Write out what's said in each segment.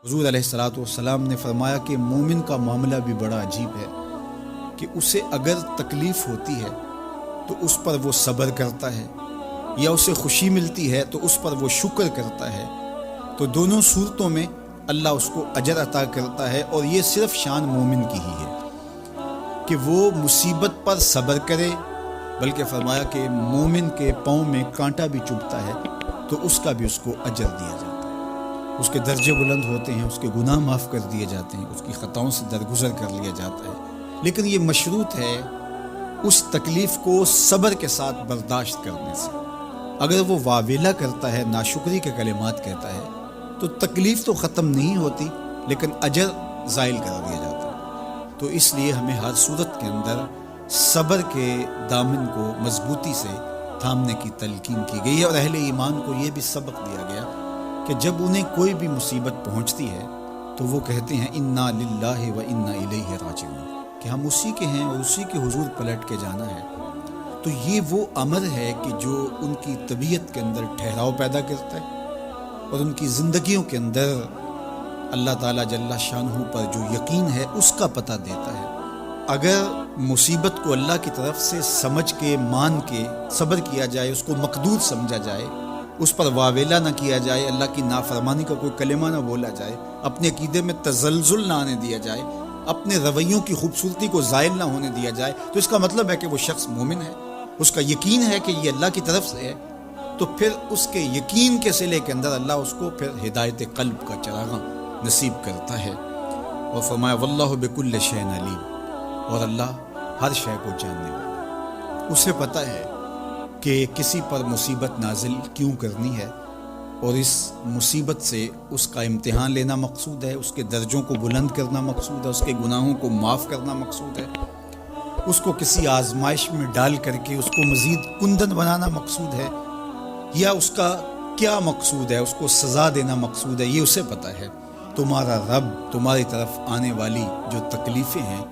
حضور علیہ الصلوۃ والسلام نے فرمایا کہ مومن کا معاملہ بھی بڑا عجیب ہے کہ اسے اگر تکلیف ہوتی ہے تو اس پر وہ صبر کرتا ہے، یا اسے خوشی ملتی ہے تو اس پر وہ شکر کرتا ہے، تو دونوں صورتوں میں اللہ اس کو اجر عطا کرتا ہے۔ اور یہ صرف شان مومن کی ہی ہے کہ وہ مصیبت پر صبر کرے، بلکہ فرمایا کہ مومن کے پاؤں میں کانٹا بھی چبھتا ہے تو اس کا بھی اس کو اجر دیا جاتا ہے، اس کے درجے بلند ہوتے ہیں، اس کے گناہ معاف کر دیے جاتے ہیں، اس کی خطاؤں سے درگزر کر لیا جاتا ہے۔ لیکن یہ مشروط ہے اس تکلیف کو صبر کے ساتھ برداشت کرنے سے۔ اگر وہ واویلا کرتا ہے، ناشکری کے کلمات کہتا ہے، تو تکلیف تو ختم نہیں ہوتی لیکن اجر زائل کر دیا جاتا ہے۔ تو اس لیے ہمیں ہر صورت کے اندر صبر کے دامن کو مضبوطی سے تھامنے کی تلقین کی گئی ہے، اور اہل ایمان کو یہ بھی سبق دیا گیا کہ جب انہیں کوئی بھی مصیبت پہنچتی ہے تو وہ کہتے ہیں انا للہ و انا الیہ راجعون، کہ ہم اسی کے ہیں اور اسی کے حضور پلٹ کے جانا ہے۔ تو یہ وہ امر ہے کہ جو ان کی طبیعت کے اندر ٹھہراؤ پیدا کرتا ہے اور ان کی زندگیوں کے اندر اللہ تعالیٰ جل شانہ پر جو یقین ہے اس کا پتہ دیتا ہے۔ اگر مصیبت کو اللہ کی طرف سے سمجھ کے، مان کے صبر کیا جائے، اس کو مقدور سمجھا جائے، اس پر واویلا نہ کیا جائے، اللہ کی نافرمانی کا کوئی کلمہ نہ بولا جائے، اپنے عقیدے میں تزلزل نہ آنے دیا جائے، اپنے رویوں کی خوبصورتی کو زائل نہ ہونے دیا جائے، تو اس کا مطلب ہے کہ وہ شخص مومن ہے، اس کا یقین ہے کہ یہ اللہ کی طرف سے ہے۔ تو پھر اس کے یقین کے صلے کے اندر اللہ اس کو پھر ہدایت قلب کا چراغاں نصیب کرتا ہے۔ اور فرمایا واللہ بکل شیء علیم، اور اللہ ہر شے کو جاننے والا، اسے پتہ ہے کہ کسی پر مصیبت نازل کیوں کرنی ہے، اور اس مصیبت سے اس کا امتحان لینا مقصود ہے، اس کے درجوں کو بلند کرنا مقصود ہے، اس کے گناہوں کو معاف کرنا مقصود ہے، اس کو کسی آزمائش میں ڈال کر کے اس کو مزید کندن بنانا مقصود ہے، یا اس کا کیا مقصود ہے، اس کو سزا دینا مقصود ہے، یہ اسے پتہ ہے۔ تمہارا رب تمہاری طرف آنے والی جو تکلیفیں ہیں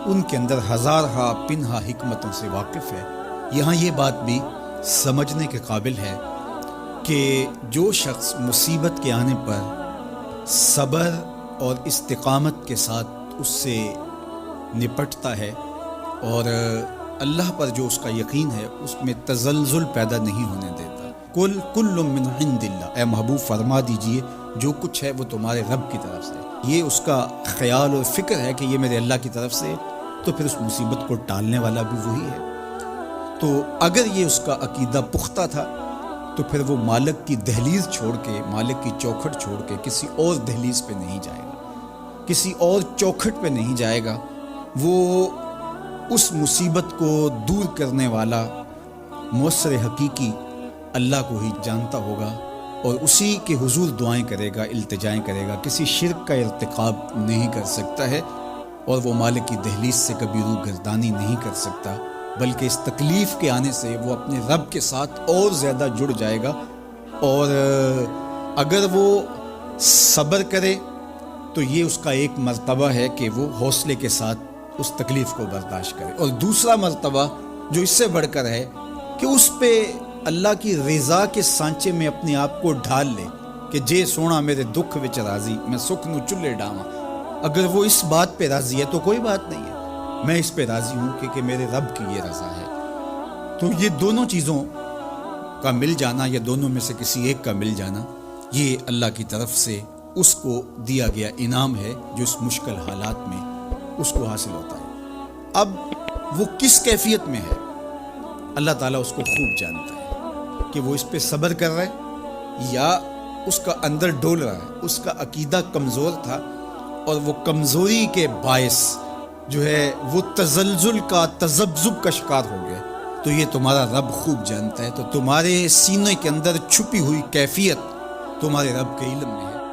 ان کے اندر ہزارہا پنہا حکمتوں سے واقف ہے۔ یہاں یہ بات بھی سمجھنے کے قابل ہے کہ جو شخص مصیبت کے آنے پر صبر اور استقامت کے ساتھ اس سے نپٹتا ہے اور اللہ پر جو اس کا یقین ہے اس میں تزلزل پیدا نہیں ہونے دیتا، کل من عند اللہ، اے محبوب فرما دیجئے جو کچھ ہے وہ تمہارے رب کی طرف سے، یہ اس کا خیال اور فکر ہے کہ یہ میرے اللہ کی طرف سے، تو پھر اس مصیبت کو ٹالنے والا بھی وہی ہے۔ تو اگر یہ اس کا عقیدہ پختہ تھا تو پھر وہ مالک کی دہلیز چھوڑ کے، مالک کی چوکھٹ چھوڑ کے کسی اور دہلیز پہ نہیں جائے گا، کسی اور چوکھٹ پہ نہیں جائے گا، وہ اس مصیبت کو دور کرنے والا مؤثر حقیقی اللہ کو ہی جانتا ہوگا، اور اسی کے حضور دعائیں کرے گا، التجائیں کرے گا، کسی شرک کا ارتکاب نہیں کر سکتا ہے، اور وہ مالک کی دہلیز سے کبھی روح گردانی نہیں کر سکتا، بلکہ اس تکلیف کے آنے سے وہ اپنے رب کے ساتھ اور زیادہ جڑ جائے گا۔ اور اگر وہ صبر کرے تو یہ اس کا ایک مرتبہ ہے کہ وہ حوصلے کے ساتھ اس تکلیف کو برداشت کرے، اور دوسرا مرتبہ جو اس سے بڑھ کر ہے کہ اس پہ اللہ کی رضا کے سانچے میں اپنے آپ کو ڈھال لے کہ جے سونا میرے دکھ وچ راضی، میں سکھ نو چلے ڈاواں۔ اگر وہ اس بات پہ راضی ہے تو کوئی بات نہیں ہے، میں اس پہ راضی ہوں کہ میرے رب کی یہ رضا ہے۔ تو یہ دونوں چیزوں کا مل جانا، یا دونوں میں سے کسی ایک کا مل جانا، یہ اللہ کی طرف سے اس کو دیا گیا انعام ہے جو اس مشکل حالات میں اس کو حاصل ہوتا ہے۔ اب وہ کس کیفیت میں ہے اللہ تعالیٰ اس کو خوب جانتا ہے، کہ وہ اس پہ صبر کر رہا ہے یا اس کا اندر ڈول رہا ہے، اس کا عقیدہ کمزور تھا اور وہ کمزوری کے باعث جو ہے وہ تزلزل کا، تذبذب کا شکار ہو گیا، تو یہ تمہارا رب خوب جانتا ہے۔ تو تمہارے سینے کے اندر چھپی ہوئی کیفیت تمہارے رب کے علم میں ہے۔